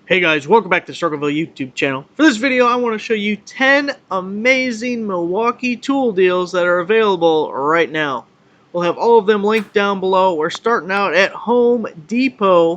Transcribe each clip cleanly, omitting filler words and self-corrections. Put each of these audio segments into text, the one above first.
Hey guys, welcome back to the Shockwave YouTube channel. For this video, I want to show you 10 amazing Milwaukee tool deals that are available right now. We'll have all of them linked down below. We're starting out at Home Depot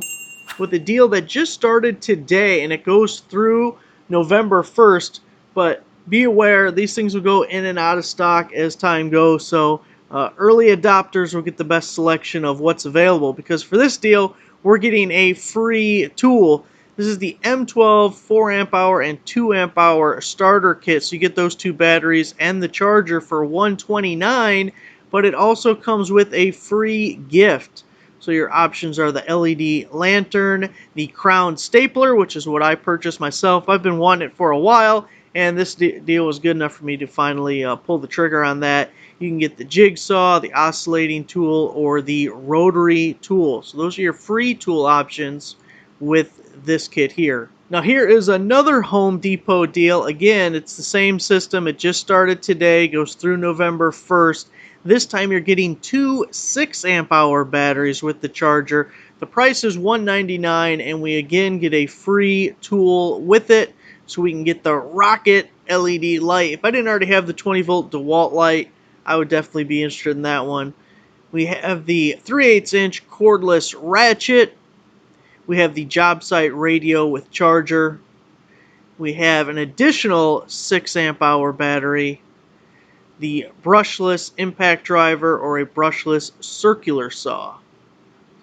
with a deal that just started today, and it goes through November 1st. But be aware, these things will go in and out of stock as time goes, so early adopters will get the best selection of what's available, because for this deal, we're getting a free tool. This is the M12 4 amp hour and 2 amp hour starter kit. So you get those two batteries and the charger for $129, but it also comes with a free gift. So your options are the LED lantern, the crown stapler, which is what I purchased myself. I've been wanting it for a while, and this deal was good enough for me to finally pull the trigger on that. You can get the jigsaw, the oscillating tool, or the rotary tool. So those are your free tool options with this kit here. Now here is another Home Depot deal. Again, it's the same system. It just started today, goes through November 1st. This time you're getting two 6 amp hour batteries with the charger. The price is $199, and we again get a free tool with it, so we can get the Rocket LED light. If I didn't already have the 20 volt DeWalt light, I would definitely be interested in that one. We have the 3/8 inch cordless Ratchet. We have the job site radio with charger. We have an additional 6 amp hour battery, the brushless impact driver, or a brushless circular saw.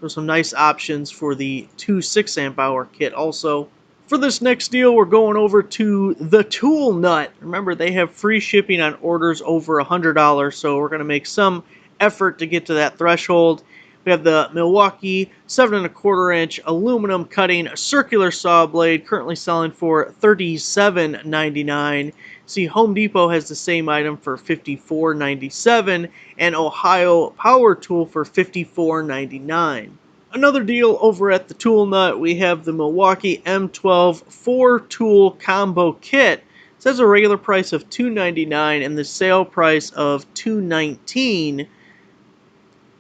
So some nice options for the two 6 amp hour kit also. For this next deal, we're going over to the Tool Nut. Remember, they have free shipping on orders over $100, so we're going to make some effort to get to that threshold. We have the Milwaukee 7 1/4 inch aluminum cutting circular saw blade, currently selling for $37.99. See, Home Depot has the same item for $54.97, and Ohio Power Tool for $54.99. Another deal over at the Tool Nut, we have the Milwaukee M12 4-tool combo kit. It says a regular price of $299 and the sale price of $219.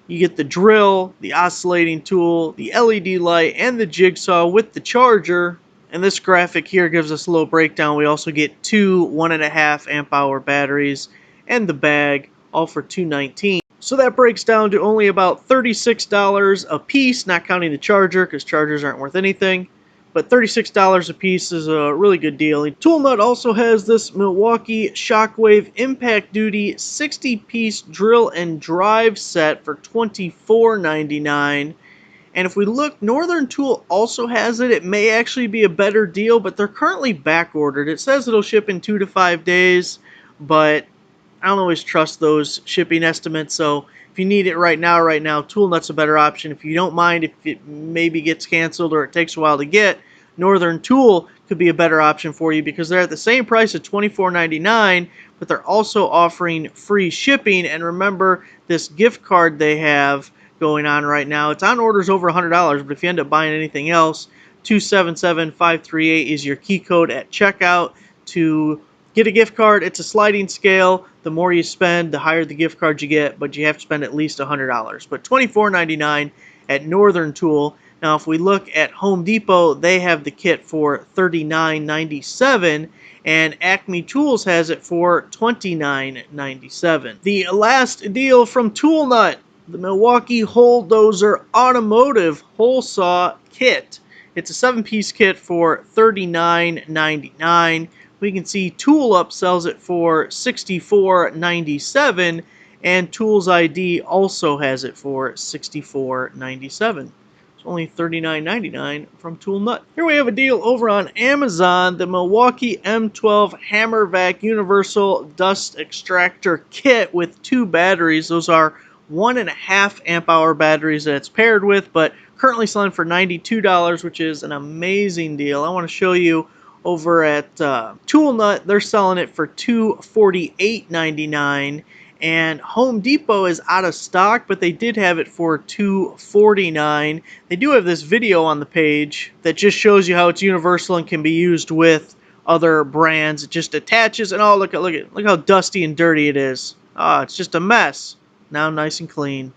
You get the drill, the oscillating tool, the LED light, and the jigsaw with the charger. And this graphic here gives us a little breakdown. We also get two 1.5 amp hour batteries and the bag, all for $219. So that breaks down to only about $36 a piece, not counting the charger, because chargers aren't worth anything. But $36 a piece is a really good deal. Tool Nut also has this Milwaukee Shockwave Impact Duty 60-piece drill and drive set for $24.99. And if we look, Northern Tool also has it. It may actually be a better deal, but they're currently back ordered. It says it'll ship in 2 to 5 days, but I don't always trust those shipping estimates. So if you need it right now, Tool Nut's a better option. If you don't mind if it maybe gets canceled or it takes a while to get, Northern Tool could be a better option for you, because they're at the same price at $24.99, but they're also offering free shipping. And remember, this gift card they have going on right now, it's on orders over $100, but if you end up buying anything else, 277538 is your key code at checkout to get a gift card. It's a sliding scale. The more you spend, the higher the gift card you get, but you have to spend at least $100. But $24.99 at Northern Tool. Now, if we look at Home Depot, they have the kit for $39.97, and Acme Tools has it for $29.97. The last deal from Tool Nut, the Milwaukee Bulldozer Automotive Hole Saw Kit. It's a 7-piece kit for $39.99. We can see Tool Up sells it for $64.97, and Tools ID also has it for $64.97. It's only $39.99 from Tool Nut. Here we have a deal over on Amazon, the Milwaukee M12 Hammer Vac Universal Dust Extractor Kit with 2 batteries. Those are 1.5 amp hour batteries that it's paired with, but currently selling for $92, which is an amazing deal. I want to show you over at Tool Nut, they're selling it for $248.99, and Home Depot is out of stock, but they did have it for $249. They do have this video on the page that just shows you how it's universal and can be used with other brands. It just attaches, and oh, look how dusty and dirty it is. Ah, it's just a mess. Now nice and clean.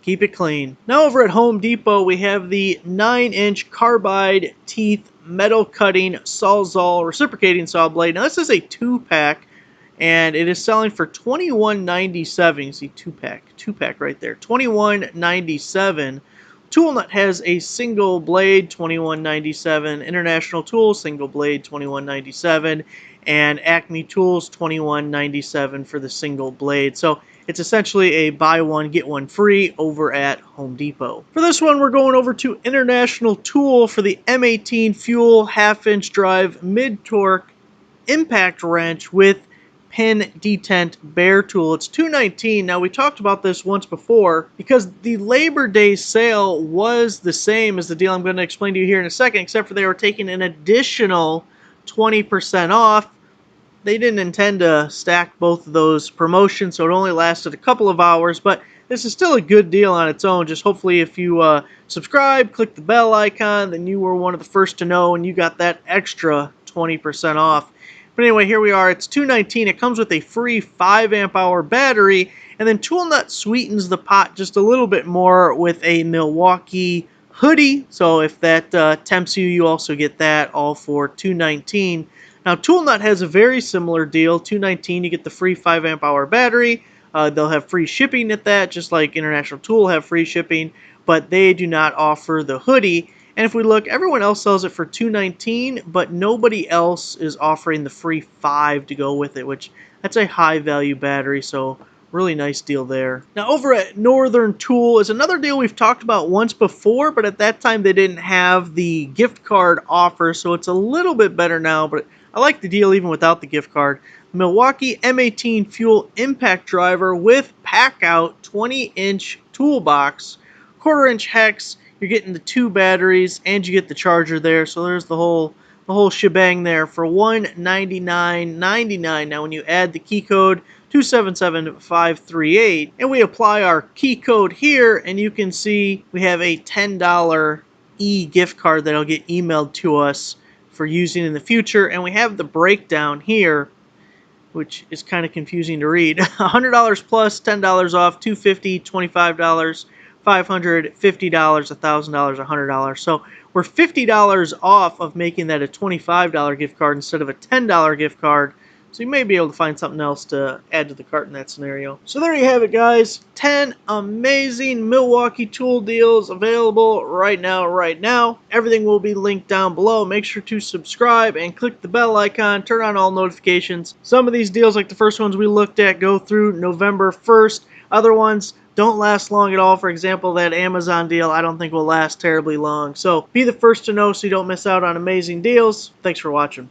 Keep it clean. Now over at Home Depot, we have the 9-inch carbide teeth metal cutting Sawzall reciprocating saw blade. Now this is a 2-pack, and it is selling for $21.97. You see two pack right there, $21.97. Toolnut has a single blade, $21.97. International Tools single blade, $21.97, and Acme Tools, $21.97 for the single blade. So it's essentially a buy one, get one free over at Home Depot. For this one, we're going over to International Tool for the M18 Fuel half-inch drive mid-torque impact wrench with pin detent bare tool. It's $219. Now, we talked about this once before because the Labor Day sale was the same as the deal I'm going to explain to you here in a second, except for they were taking an additional 20% off. They didn't intend to stack both of those promotions, so it only lasted a couple of hours, but this is still a good deal on its own. Just hopefully if you subscribe, click the bell icon, then you were one of the first to know and you got that extra 20% off. But anyway, here we are. It's $219. It comes with a free 5 amp hour battery, and then Toolnut sweetens the pot just a little bit more with a Milwaukee hoodie. So if that tempts you, you also get that, all for $219. Now, Toolnut has a very similar deal. $219, you get the free 5 amp hour battery. They'll have free shipping at that, just like International Tool have free shipping, but they do not offer the hoodie. And if we look, everyone else sells it for $219, but nobody else is offering the free 5 to go with it, which that's a high value battery, so really nice deal there. Now over at Northern Tool is another deal we've talked about once before, but at that time they didn't have the gift card offer, so it's a little bit better now, but I like the deal even without the gift card. Milwaukee M18 Fuel Impact Driver with pack-out 20-inch toolbox, quarter-inch hex. You're getting the 2 batteries and you get the charger there, so there's the whole shebang there for $199.99. Now when you add the key code 277538 and we apply our key code here, and you can see we have a $10 gift card that'll get emailed to us for using in the future, and we have the breakdown here, which is kind of confusing to read. $100 plus, $10 off, $250, $25, $500, $50, $1,000, $100. So we're $50 off of making that a $25 gift card instead of a $10 gift card. So you may be able to find something else to add to the cart in that scenario. So there you have it, guys. 10 amazing Milwaukee tool deals available right now. Everything will be linked down below. Make sure to subscribe and click the bell icon. Turn on all notifications. Some of these deals, like the first ones we looked at, go through November 1st. Other ones don't last long at all. For example, that Amazon deal I don't think will last terribly long. So be the first to know so you don't miss out on amazing deals. Thanks for watching.